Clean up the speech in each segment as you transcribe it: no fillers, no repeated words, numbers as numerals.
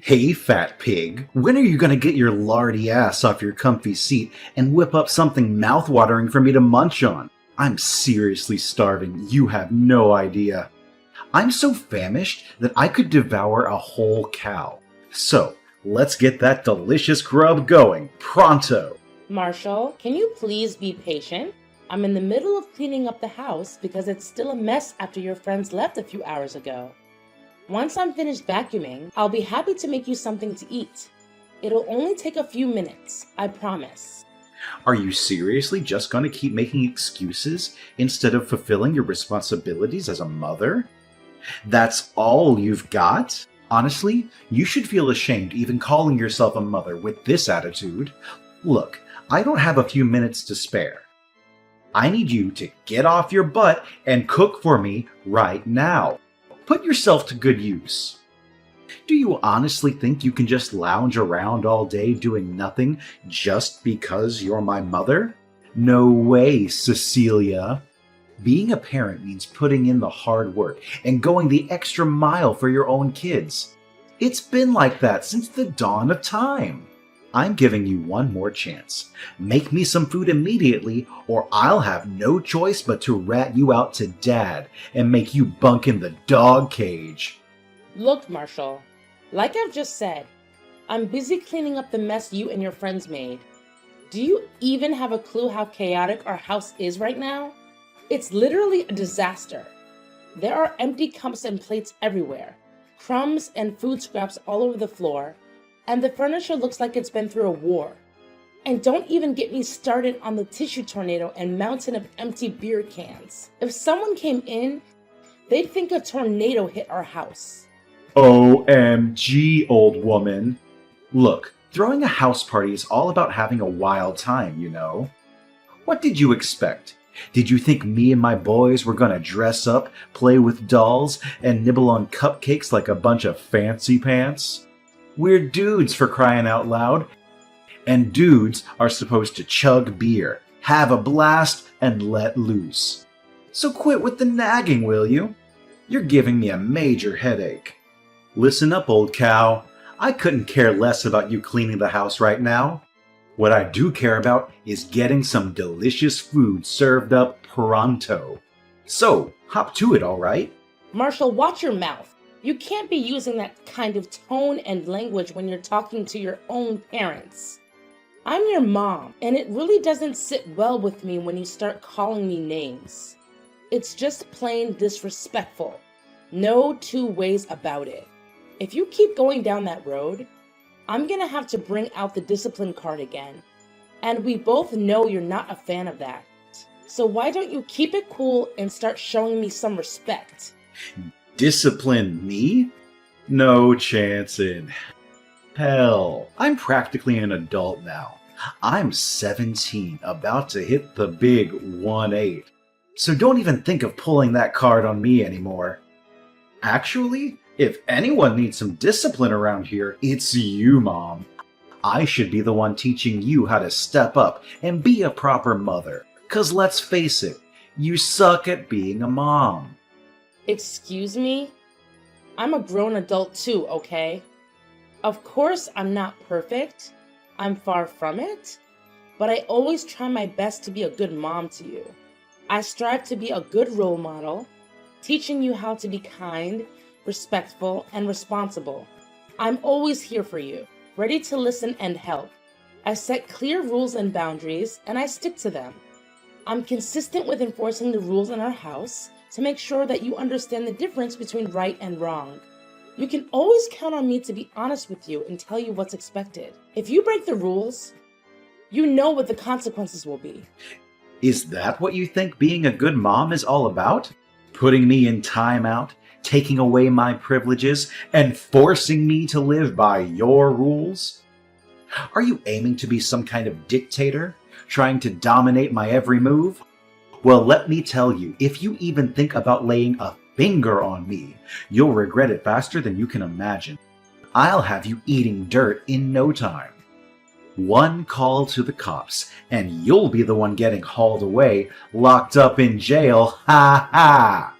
Hey, fat pig, when are you gonna get your lardy ass off your comfy seat and whip up something mouthwatering for me to munch on? I'm seriously starving, you have no idea. I'm so famished that I could devour a whole cow. So, let's get that delicious grub going, pronto! Marshall, can you please be patient? I'm in the middle of cleaning up the house because it's still a mess after your friends left a few hours ago. Once I'm finished vacuuming, I'll be happy to make you something to eat. It'll only take a few minutes, I promise. Are you seriously just gonna keep making excuses instead of fulfilling your responsibilities as a mother? That's all you've got? Honestly, you should feel ashamed even calling yourself a mother with this attitude. Look, I don't have a few minutes to spare. I need you to get off your butt and cook for me right now. Put yourself to good use. Do you honestly think you can just lounge around all day doing nothing just because you're my mother? No way, Cecilia. Being a parent means putting in the hard work and going the extra mile for your own kids. It's been like that since the dawn of time. I'm giving you one more chance. Make me some food immediately, or I'll have no choice but to rat you out to Dad and make you bunk in the dog cage. Look, Marshall, like I've just said, I'm busy cleaning up the mess you and your friends made. Do you even have a clue how chaotic our house is right now? It's literally a disaster. There are empty cups and plates everywhere, crumbs and food scraps all over the floor, and the furniture looks like it's been through a war. And don't even get me started on the tissue tornado and mountain of empty beer cans. If someone came in, they'd think a tornado hit our house. OMG, old woman. Look, throwing a house party is all about having a wild time, you know. What did you expect? Did you think me and my boys were gonna dress up, play with dolls, and nibble on cupcakes like a bunch of fancy pants? We're dudes, for crying out loud. And dudes are supposed to chug beer, have a blast, and let loose. So quit with the nagging, will you? You're giving me a major headache. Listen up, old cow. I couldn't care less about you cleaning the house right now. What I do care about is getting some delicious food served up pronto. So, hop to it, all right? Marshall, watch your mouth. You can't be using that kind of tone and language when you're talking to your own parents. I'm your mom, and it really doesn't sit well with me when you start calling me names. It's just plain disrespectful. No two ways about it. If you keep going down that road, I'm gonna have to bring out the discipline card again. And we both know you're not a fan of that. So why don't you keep it cool and start showing me some respect? Discipline me? No chance in hell. I'm practically an adult now. I'm 17, about to hit the big 1-8. So don't even think of pulling that card on me anymore. Actually, if anyone needs some discipline around here, it's you, Mom. I should be the one teaching you how to step up and be a proper mother. 'Cause let's face it, you suck at being a mom. Excuse me? I'm a grown adult too, okay? Of course I'm not perfect. I'm far from it. But I always try my best to be a good mom to you. I strive to be a good role model, teaching you how to be kind, respectful, and responsible. I'm always here for you, ready to listen and help. I set clear rules and boundaries, and I stick to them. I'm consistent with enforcing the rules in our house to make sure that you understand the difference between right and wrong. You can always count on me to be honest with you and tell you what's expected. If you break the rules, you know what the consequences will be. Is that what you think being a good mom is all about? Putting me in timeout, taking away my privileges, and forcing me to live by your rules? Are you aiming to be some kind of dictator, trying to dominate my every move? Well, let me tell you, if you even think about laying a finger on me, you'll regret it faster than you can imagine. I'll have you eating dirt in no time. One call to the cops, and you'll be the one getting hauled away, locked up in jail, ha ha!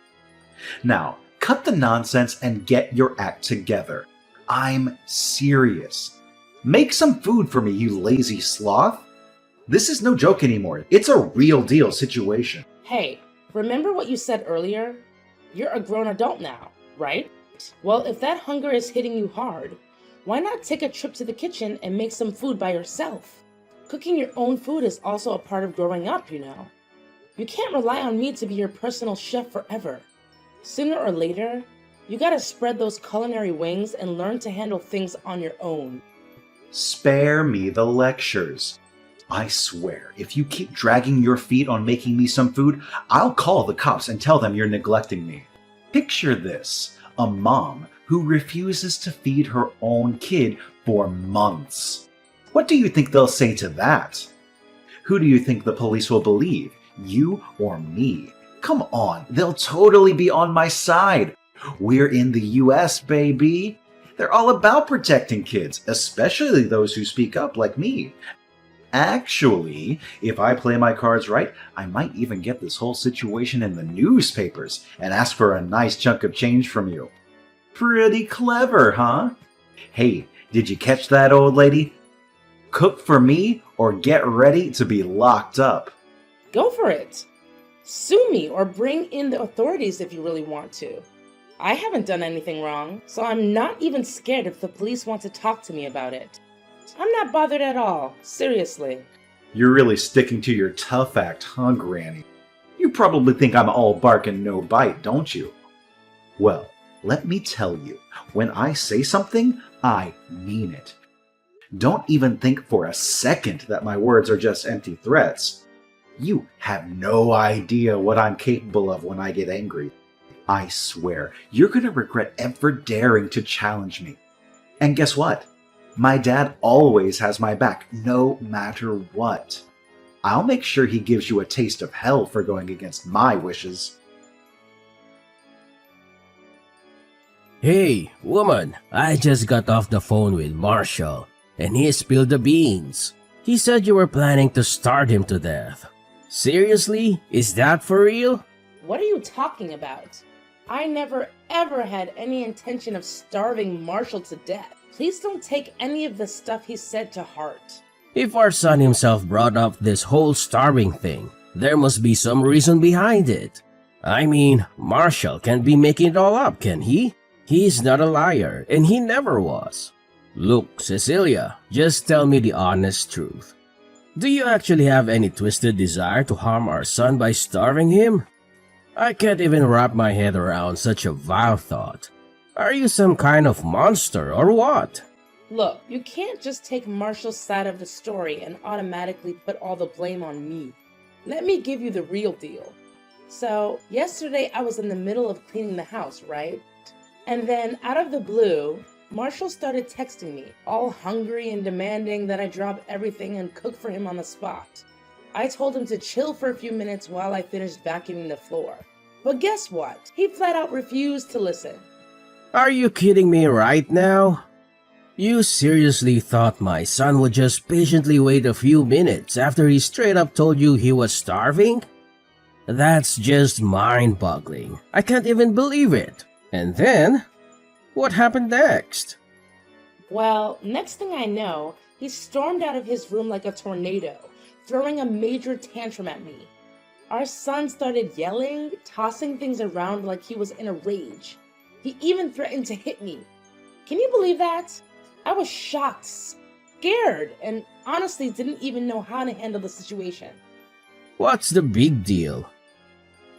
Now, cut the nonsense and get your act together. I'm serious. Make some food for me, you lazy sloth. This is no joke anymore. It's a real deal situation. Hey, remember what you said earlier? You're a grown adult now, right? Well, if that hunger is hitting you hard, why not take a trip to the kitchen and make some food by yourself? Cooking your own food is also a part of growing up, you know. You can't rely on me to be your personal chef forever. Sooner or later, you gotta spread those culinary wings and learn to handle things on your own. Spare me the lectures. I swear, if you keep dragging your feet on making me some food, I'll call the cops and tell them you're neglecting me. Picture this, a mom who refuses to feed her own kid for months. What do you think they'll say to that? Who do you think the police will believe, you or me? Come on, they'll totally be on my side. We're in the US, baby. They're all about protecting kids, especially those who speak up like me. Actually, if I play my cards right, I might even get this whole situation in the newspapers and ask for a nice chunk of change from you. Pretty clever, huh? Hey, did you catch that, old lady? Cook for me or get ready to be locked up. Go for it. Sue me or bring in the authorities if you really want to. I haven't done anything wrong, so I'm not even scared if the police want to talk to me about it. I'm not bothered at all, seriously. You're really sticking to your tough act, huh, Granny? You probably think I'm all bark and no bite, don't you? Well, let me tell you, when I say something, I mean it. Don't even think for a second that my words are just empty threats. You have no idea what I'm capable of when I get angry. I swear, you're gonna regret ever daring to challenge me. And guess what? My dad always has my back, no matter what. I'll make sure he gives you a taste of hell for going against my wishes. Hey, woman, I just got off the phone with Marshall, and he spilled the beans. He said you were planning to starve him to death. Seriously? Is that for real? What are you talking about? I never ever had any intention of starving Marshall to death. Please don't take any of the stuff he said to heart. If our son himself brought up this whole starving thing, there must be some reason behind it. I mean, Marshall can't be making it all up, can he? He's not a liar, and he never was. Look, Cecilia, just tell me the honest truth. Do you actually have any twisted desire to harm our son by starving him? I can't even wrap my head around such a vile thought. Are you some kind of monster or what? Look, you can't just take Marshall's side of the story and automatically put all the blame on me. Let me give you the real deal. So, yesterday I was in the middle of cleaning the house, right? And then, out of the blue, Marshall started texting me, all hungry and demanding that I drop everything and cook for him on the spot. I told him to chill for a few minutes while I finished vacuuming the floor. But guess what? He flat out refused to listen. Are you kidding me right now? You seriously thought my son would just patiently wait a few minutes after he straight up told you he was starving? That's just mind-boggling. I can't even believe it. And then, what happened next? Well, next thing I know, he stormed out of his room like a tornado, throwing a major tantrum at me. Our son started yelling, tossing things around like he was in a rage. He even threatened to hit me. Can you believe that? I was shocked, scared, and honestly didn't even know how to handle the situation. What's the big deal?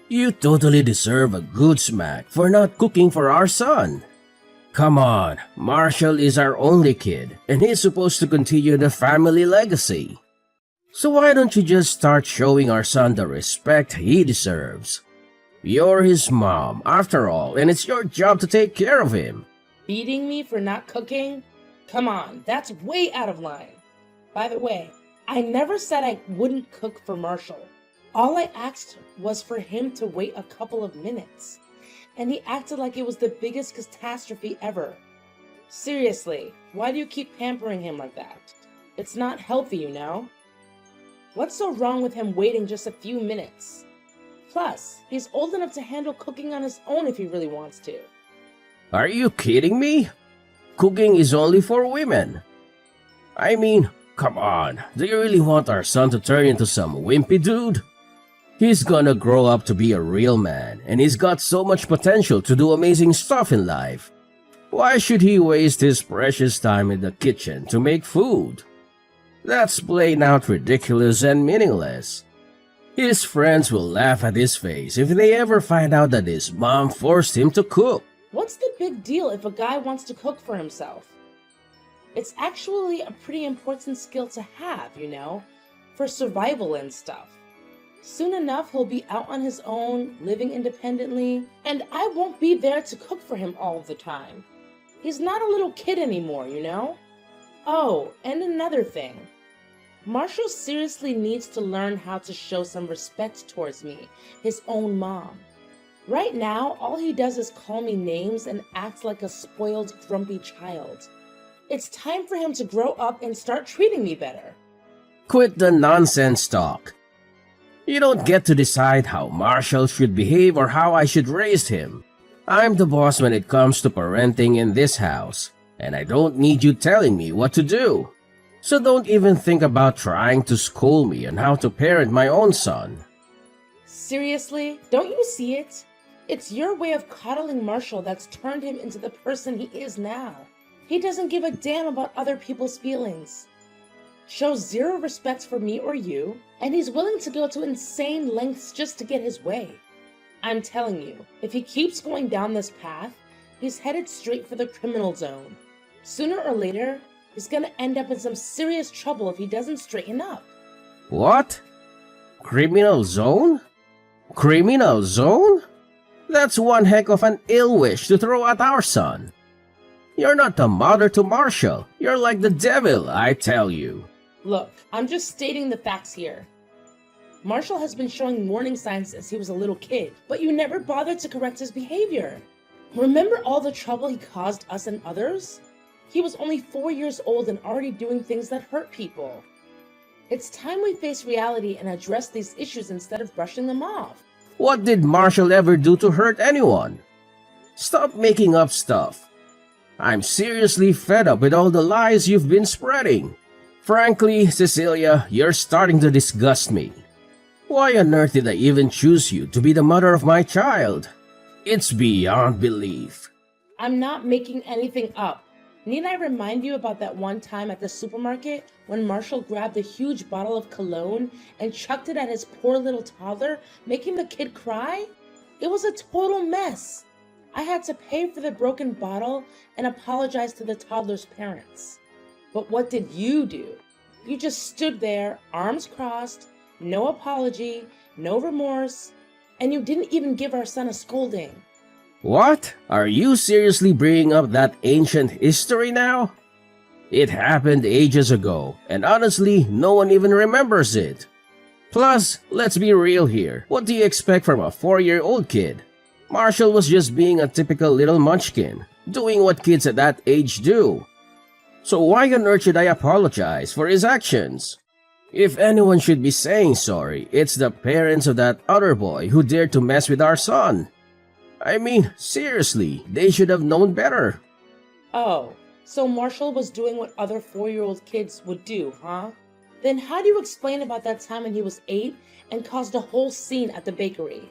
You totally deserve a good smack for not cooking for our son. Come on, Marshall is our only kid, and he's supposed to continue the family legacy. So why don't you just start showing our son the respect he deserves? You're his mom, after all, and it's your job to take care of him. Beating me for not cooking? Come on, that's way out of line. By the way, I never said I wouldn't cook for Marshall. All I asked was for him to wait a couple of minutes, and he acted like it was the biggest catastrophe ever. Seriously, why do you keep pampering him like that? It's not healthy, you know? What's so wrong with him waiting just a few minutes? Plus, he's old enough to handle cooking on his own if he really wants to. Are you kidding me? cooking is only for women. I mean, come on, do you really want our son to turn into some wimpy dude? He's gonna grow up to be a real man, and he's got so much potential to do amazing stuff in life. Why should he waste his precious time in the kitchen to make food? That's plain out ridiculous and meaningless. His friends will laugh at his face if they ever find out that his mom forced him to cook. What's the big deal if a guy wants to cook for himself? It's actually a pretty important skill to have, for survival and stuff. Soon enough, he'll be out on his own, living independently, and I won't be there to cook for him all the time. He's not a little kid anymore, Oh, and another thing. Marshall seriously needs to learn how to show some respect towards me, his own mom. Right now, all he does is call me names and act like a spoiled, grumpy child. It's time for him to grow up and start treating me better. Quit the nonsense talk. You don't get to decide how Marshall should behave or how I should raise him. I'm the boss when it comes to parenting in this house, and I don't need you telling me what to do. So don't even think about trying to school me on how to parent my own son. Seriously? Don't you see it? It's your way of coddling Marshall that's turned him into the person he is now. He doesn't give a damn about other people's feelings. Shows zero respect for me or you, and he's willing to go to insane lengths just to get his way. I'm telling you, if he keeps going down this path, he's headed straight for the criminal zone. Sooner or later, he's gonna end up in some serious trouble if he doesn't straighten up. What? Criminal zone? Criminal zone? That's one heck of an ill wish to throw at our son. You're not the mother to Marshall. You're like the devil, I tell you. Look, I'm just stating the facts here. Marshall has been showing warning signs since he was a little kid, but you never bothered to correct his behavior. Remember all the trouble he caused us and others? He was only 4 years old and already doing things that hurt people. It's time we face reality and address these issues instead of brushing them off. What did Marshall ever do to hurt anyone? Stop making up stuff. I'm seriously fed up with all the lies you've been spreading. Frankly, Cecilia, you're starting to disgust me. Why on earth did I even choose you to be the mother of my child? It's beyond belief. I'm not making anything up. Need I remind you about that one time at the supermarket when Marshall grabbed a huge bottle of cologne and chucked it at his poor little toddler, making the kid cry? It was a total mess. I had to pay for the broken bottle and apologize to the toddler's parents. But what did you do? You just stood there, arms crossed, no apology, no remorse, and you didn't even give our son a scolding. What? Are you seriously bringing up that ancient history now? It happened ages ago, and honestly, no one even remembers it. Plus, let's be real here. What do you expect from a 4-year-old kid? Marshall was just being a typical little munchkin, doing what kids at that age do. So why on earth should I apologize for his actions? If anyone should be saying sorry, it's the parents of that other boy who dared to mess with our son. I mean, seriously, they should have known better. Oh, so Marshall was doing what other 4-year-old kids would do, huh? Then how do you explain about that time when he was 8 and caused a whole scene at the bakery?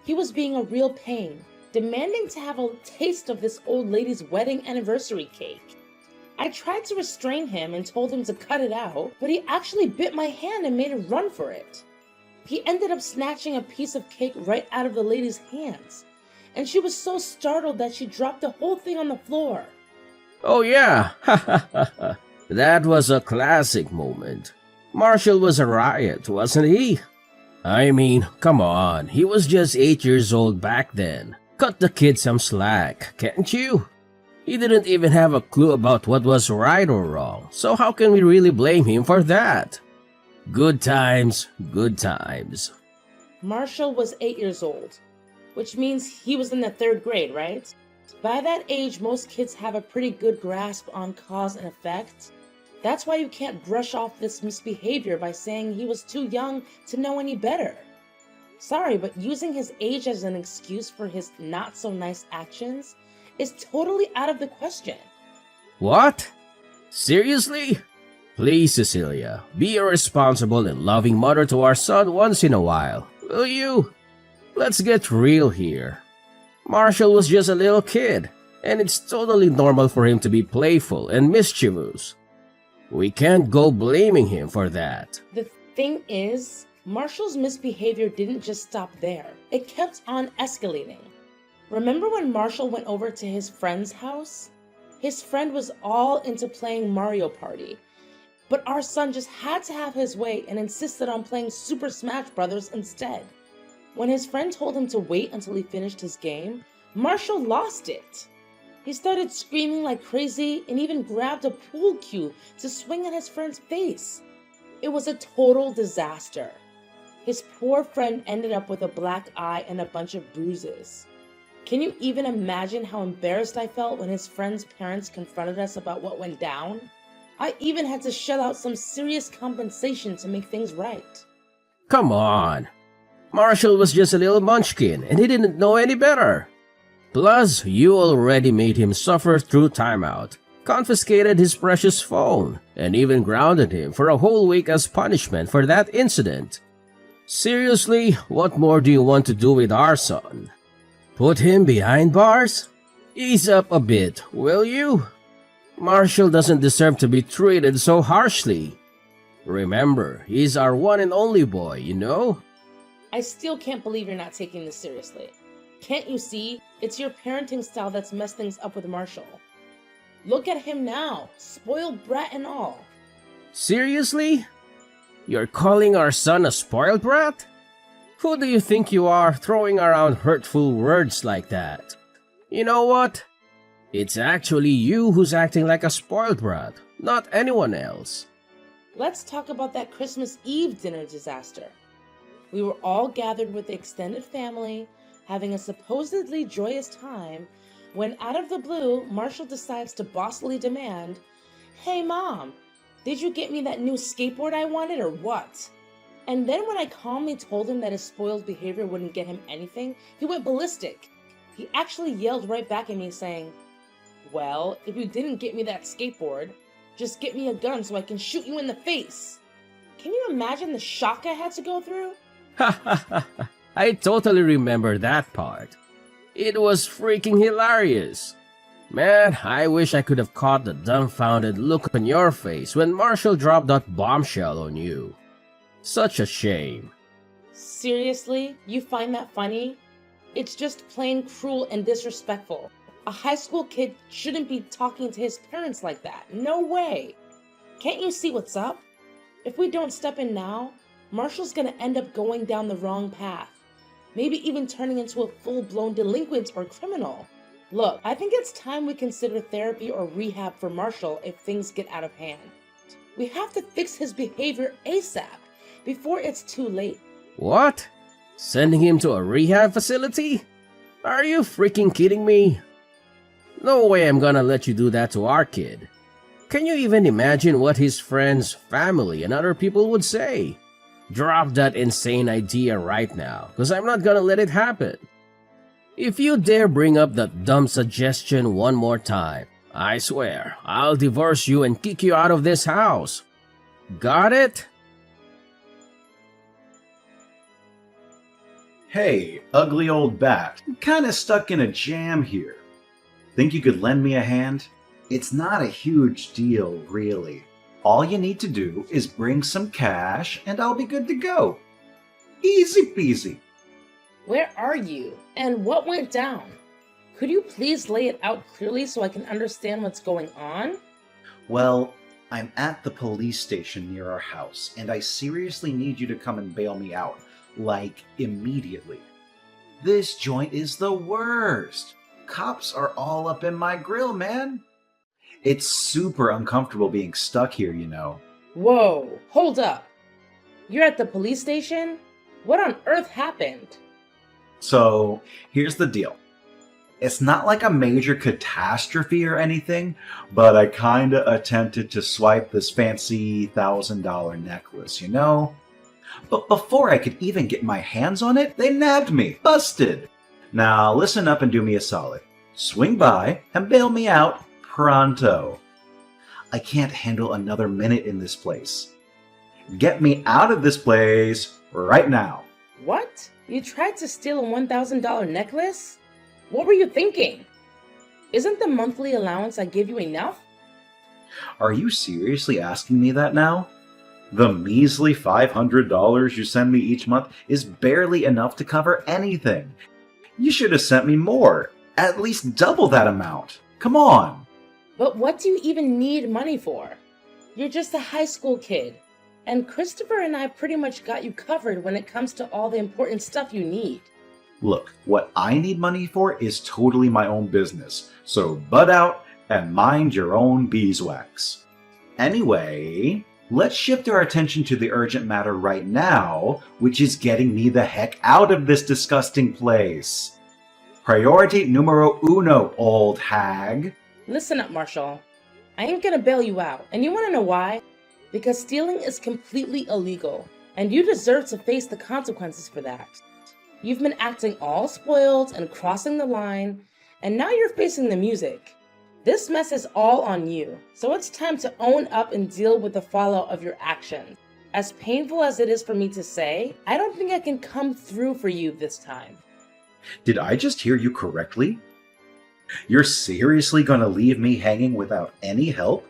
He was being a real pain, demanding to have a taste of this old lady's wedding anniversary cake. I tried to restrain him and told him to cut it out, but he actually bit my hand and made a run for it. He ended up snatching a piece of cake right out of the lady's hands, and she was so startled that she dropped the whole thing on the floor. Oh yeah, that was a classic moment. Marshall was a riot, wasn't he? I mean, come on, he was just 8 years old back then. Cut the kid some slack, can't you? He didn't even have a clue about what was right or wrong, so how can we really blame him for that? Good times, good times. Marshall was 8 years old, which means he was in the 3rd grade, right? By that age, most kids have a pretty good grasp on cause and effect. That's why you can't brush off this misbehavior by saying he was too young to know any better. Sorry, but using his age as an excuse for his not-so-nice actions is totally out of the question. What? Seriously? Please, Cecilia, be a responsible and loving mother to our son once in a while, will you? Let's get real here. Marshall was just a little kid, and it's totally normal for him to be playful and mischievous. We can't go blaming him for that. The thing is, Marshall's misbehavior didn't just stop there. It kept on escalating. Remember when Marshall went over to his friend's house? His friend was all into playing Mario Party, but our son just had to have his way and insisted on playing Super Smash Bros. Instead. When his friend told him to wait until he finished his game, Marshall lost it. He started screaming like crazy and even grabbed a pool cue to swing at his friend's face. It was a total disaster. His poor friend ended up with a black eye and a bunch of bruises. Can you even imagine how embarrassed I felt when his friend's parents confronted us about what went down? I even had to shell out some serious compensation to make things right. Come on. Marshall was just a little munchkin and he didn't know any better. Plus, you already made him suffer through timeout, confiscated his precious phone, and even grounded him for a whole week as punishment for that incident. Seriously, what more do you want to do with our son? Put him behind bars? Ease up a bit, will you? Marshall doesn't deserve to be treated so harshly. Remember, he's our one and only boy, you know? I still can't believe you're not taking this seriously. Can't you see? It's your parenting style that's messed things up with Marshall. Look at him now, spoiled brat and all. Seriously? You're calling our son a spoiled brat? Who do you think you are, throwing around hurtful words like that? You know what? It's actually you who's acting like a spoiled brat, not anyone else. Let's talk about that Christmas Eve dinner disaster. We were all gathered with the extended family, having a supposedly joyous time, when out of the blue, Marshall decides to bossily demand, "Hey Mom, did you get me that new skateboard I wanted or what?" And then when I calmly told him that his spoiled behavior wouldn't get him anything, he went ballistic. He actually yelled right back at me saying, "Well, if you didn't get me that skateboard, just get me a gun so I can shoot you in the face." Can you imagine the shock I had to go through? I totally remember that part. It was freaking hilarious. Man, I wish I could have caught the dumbfounded look on your face when Marshall dropped that bombshell on you. Such a shame. Seriously? You find that funny? It's just plain cruel and disrespectful. A high school kid shouldn't be talking to his parents like that. No way. Can't you see what's up? If we don't step in now, Marshall's gonna end up going down the wrong path. Maybe even turning into a full-blown delinquent or criminal. Look, I think it's time we consider therapy or rehab for Marshall if things get out of hand. We have to fix his behavior ASAP, before it's too late. What? Sending him to a rehab facility? Are you freaking kidding me? No way I'm gonna let you do that to our kid. Can you even imagine what his friends, family, and other people would say? Drop that insane idea right now, because I'm not gonna let it happen. If you dare bring up that dumb suggestion one more time, I swear, I'll divorce you and kick you out of this house. Got it? Hey, ugly old bat. I'm kinda stuck in a jam here. Think you could lend me a hand? It's not a huge deal, really. All you need to do is bring some cash and I'll be good to go. Easy peasy. Where are you? And what went down? Could you please lay it out clearly so I can understand what's going on? Well, I'm at the police station near our house, and I seriously need you to come and bail me out. Like, immediately. This joint is the worst. Cops are all up in my grill, man. It's super uncomfortable being stuck here, you know. Whoa, hold up. You're at the police station? What on earth happened? So, here's the deal. It's not like a major catastrophe or anything, but I kinda attempted to swipe this fancy $1,000 necklace, you know? But before I could even get my hands on it, they nabbed me. Busted! Now listen up and do me a solid. Swing by and bail me out pronto. I can't handle another minute in this place. Get me out of this place right now. What? You tried to steal a $1,000 necklace? What were you thinking? Isn't the monthly allowance I give you enough? Are you seriously asking me that now? The measly $500 you send me each month is barely enough to cover anything. You should have sent me more, at least double that amount. Come on. But what do you even need money for? You're just a high school kid, and Christopher and I pretty much got you covered when it comes to all the important stuff you need. Look, what I need money for is totally my own business, so butt out and mind your own beeswax. Anyway, let's shift our attention to the urgent matter right now, which is getting me the heck out of this disgusting place. Priority numero uno, old hag. Listen up, Marshall. I ain't gonna bail you out, and you wanna know why? Because stealing is completely illegal, and you deserve to face the consequences for that. You've been acting all spoiled and crossing the line, and now you're facing the music. This mess is all on you, so it's time to own up and deal with the fallout of your actions. As painful as it is for me to say, I don't think I can come through for you this time. Did I just hear you correctly? You're seriously gonna leave me hanging without any help?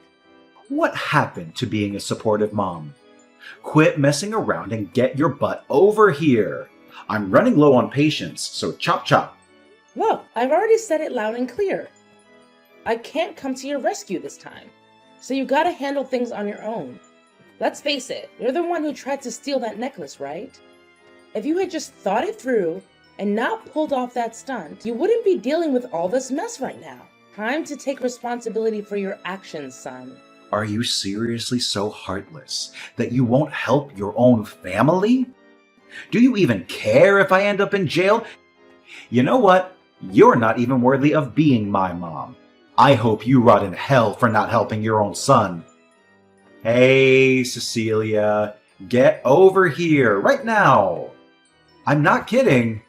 What happened to being a supportive mom? Quit messing around and get your butt over here. I'm running low on patience, so chop chop. Look, I've already said it loud and clear. I can't come to your rescue this time, so you gotta handle things on your own. Let's face it, you're the one who tried to steal that necklace, right? If you had just thought it through and not pulled off that stunt, you wouldn't be dealing with all this mess right now. Time to take responsibility for your actions, son. Are you seriously so heartless that you won't help your own family? Do you even care if I end up in jail? You know what? You're not even worthy of being my mom. I hope you rot in hell for not helping your own son. Hey, Cecilia, get over here right now. I'm not kidding.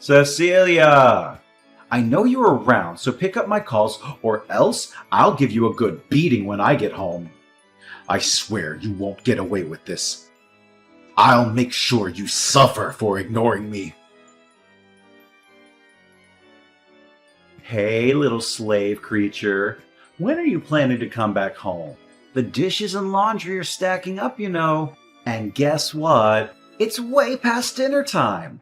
Cecilia! I know you're around, so pick up my calls or else I'll give you a good beating when I get home. I swear you won't get away with this. I'll make sure you suffer for ignoring me. Hey, little slave creature. When are you planning to come back home? The dishes and laundry are stacking up, you know. And guess what? It's way past dinner time.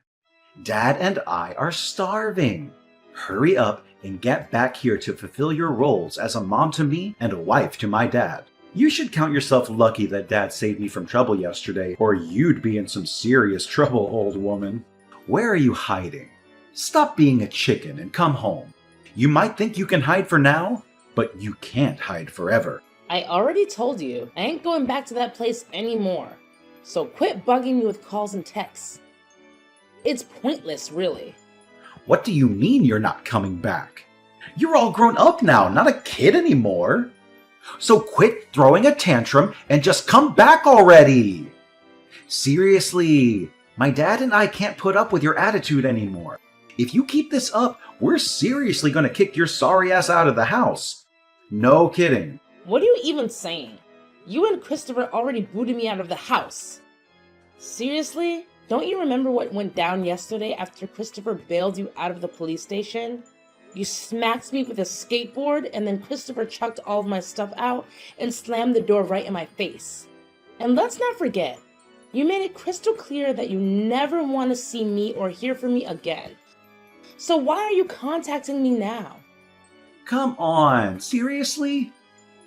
Dad and I are starving. Hurry up and get back here to fulfill your roles as a mom to me and a wife to my dad. You should count yourself lucky that Dad saved me from trouble yesterday, or you'd be in some serious trouble, old woman. Where are you hiding? Stop being a chicken and come home. You might think you can hide for now, but you can't hide forever. I already told you, I ain't going back to that place anymore. So quit bugging me with calls and texts. It's pointless, really. What do you mean you're not coming back? You're all grown up now, not a kid anymore. So quit throwing a tantrum and just come back already. Seriously, my dad and I can't put up with your attitude anymore. If you keep this up, we're seriously gonna kick your sorry ass out of the house. No kidding. What are you even saying? You and Christopher already booted me out of the house. Seriously? Don't you remember what went down yesterday after Christopher bailed you out of the police station? You smacked me with a skateboard, and then Christopher chucked all of my stuff out and slammed the door right in my face. And let's not forget, you made it crystal clear that you never want to see me or hear from me again. So why are you contacting me now? Come on, seriously?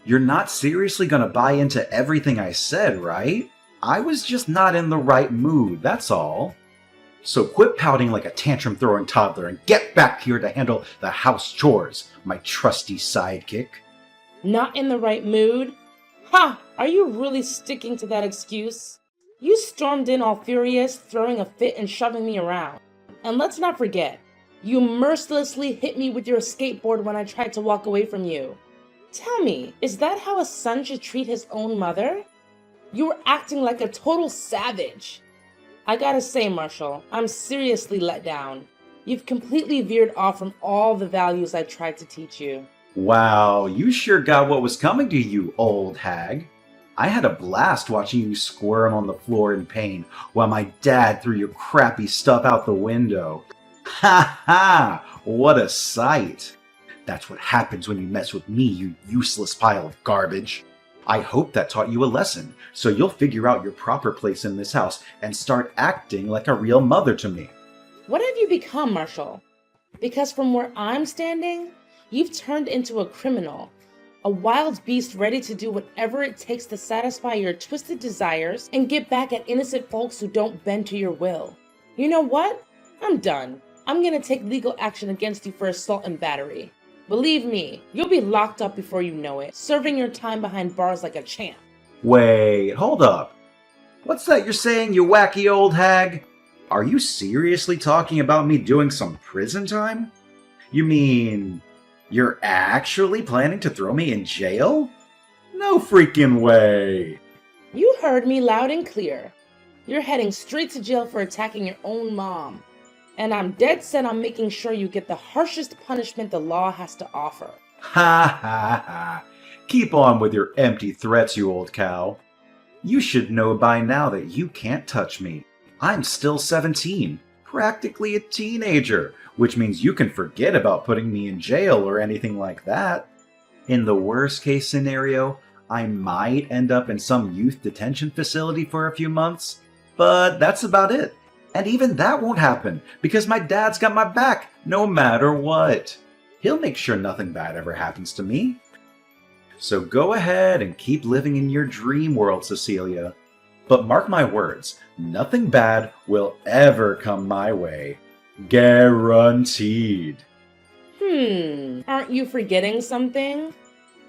You're not seriously gonna buy into everything I said, right? I was just not in the right mood, that's all. So quit pouting like a tantrum-throwing toddler and get back here to handle the house chores, my trusty sidekick. Not in the right mood? Ha! Are you really sticking to that excuse? You stormed in all furious, throwing a fit and shoving me around. And let's not forget, you mercilessly hit me with your skateboard when I tried to walk away from you. Tell me, is that how a son should treat his own mother? You were acting like a total savage. I gotta say, Marshall, I'm seriously let down. You've completely veered off from all the values I tried to teach you. Wow, you sure got what was coming to you, old hag. I had a blast watching you squirm on the floor in pain while my dad threw your crappy stuff out the window. Ha ha! What a sight! That's what happens when you mess with me, you useless pile of garbage. I hope that taught you a lesson, so you'll figure out your proper place in this house and start acting like a real mother to me. What have you become, Marshall? Because from where I'm standing, you've turned into a criminal, a wild beast ready to do whatever it takes to satisfy your twisted desires and get back at innocent folks who don't bend to your will. You know what? I'm done. I'm gonna take legal action against you for assault and battery. Believe me, you'll be locked up before you know it, serving your time behind bars like a champ. Wait, hold up. What's that you're saying, you wacky old hag? Are you seriously talking about me doing some prison time? You mean you're actually planning to throw me in jail? No freaking way. You heard me loud and clear. You're heading straight to jail for attacking your own mom. And I'm dead set on making sure you get the harshest punishment the law has to offer. Ha ha ha. Keep on with your empty threats, you old cow. You should know by now that you can't touch me. I'm still 17, practically a teenager, which means you can forget about putting me in jail or anything like that. In the worst case scenario, I might end up in some youth detention facility for a few months, but that's about it. And even that won't happen, because my dad's got my back, no matter what. He'll make sure nothing bad ever happens to me. So go ahead and keep living in your dream world, Cecilia. But mark my words, nothing bad will ever come my way. Guaranteed. Aren't you forgetting something?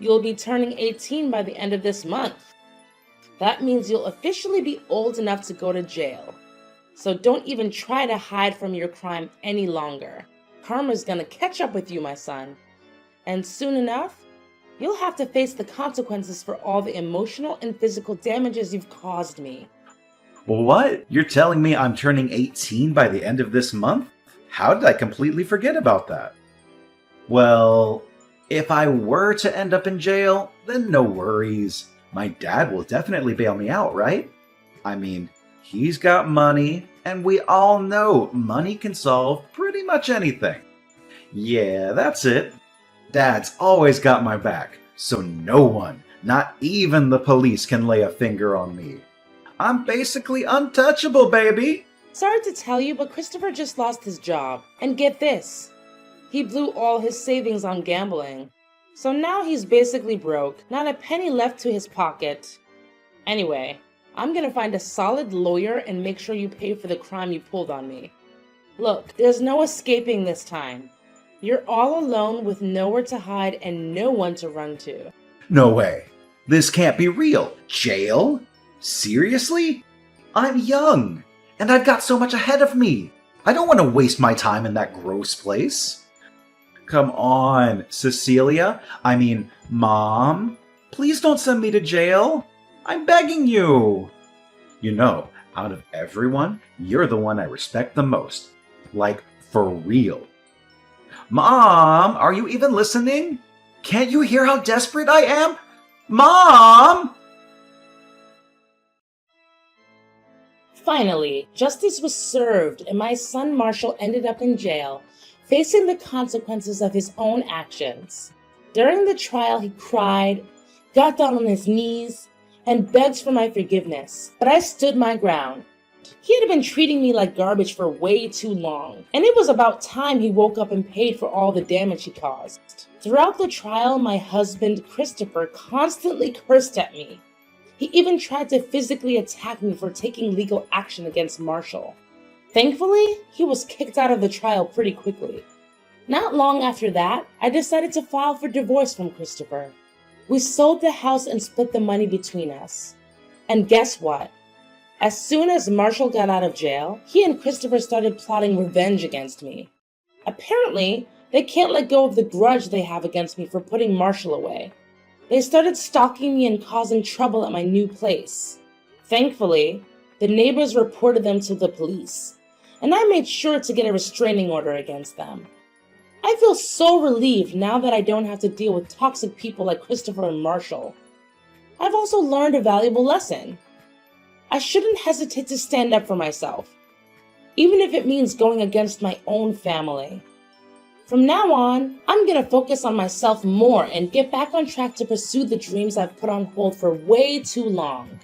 You'll be turning 18 by the end of this month. That means you'll officially be old enough to go to jail. So don't even try to hide from your crime any longer. Karma's gonna catch up with you, my son. And soon enough, you'll have to face the consequences for all the emotional and physical damages you've caused me. What? You're telling me I'm turning 18 by the end of this month? How did I completely forget about that? Well, if I were to end up in jail, then no worries. My dad will definitely bail me out, right? I mean, he's got money, and we all know money can solve pretty much anything. Yeah, that's it. Dad's always got my back, so no one, not even the police, can lay a finger on me. I'm basically untouchable, baby! Sorry to tell you, but Christopher just lost his job. And get this, he blew all his savings on gambling. So now he's basically broke, not a penny left to his pocket. Anyway, I'm gonna find a solid lawyer and make sure you pay for the crime you pulled on me. Look, there's no escaping this time. You're all alone with nowhere to hide and no one to run to. No way. This can't be real. Jail? Seriously? I'm young, and I've got so much ahead of me. I don't want to waste my time in that gross place. Come on, Cecilia. I mean, Mom. Please don't send me to jail. I'm begging you. You know, out of everyone, you're the one I respect the most. Like, for real. Mom, are you even listening? Can't you hear how desperate I am? Mom! Finally, justice was served and my son Marshall ended up in jail, facing the consequences of his own actions. During the trial, he cried, got down on his knees, and begged for my forgiveness, but I stood my ground. He had been treating me like garbage for way too long, and it was about time he woke up and paid for all the damage he caused. Throughout the trial, my husband, Christopher, constantly cursed at me. He even tried to physically attack me for taking legal action against Marshall. Thankfully, he was kicked out of the trial pretty quickly. Not long after that, I decided to file for divorce from Christopher. We sold the house and split the money between us. And guess what? As soon as Marshall got out of jail, he and Christopher started plotting revenge against me. Apparently, they can't let go of the grudge they have against me for putting Marshall away. They started stalking me and causing trouble at my new place. Thankfully, the neighbors reported them to the police, and I made sure to get a restraining order against them. I feel so relieved now that I don't have to deal with toxic people like Christopher and Marshall. I've also learned a valuable lesson. I shouldn't hesitate to stand up for myself, even if it means going against my own family. From now on, I'm going to focus on myself more and get back on track to pursue the dreams I've put on hold for way too long.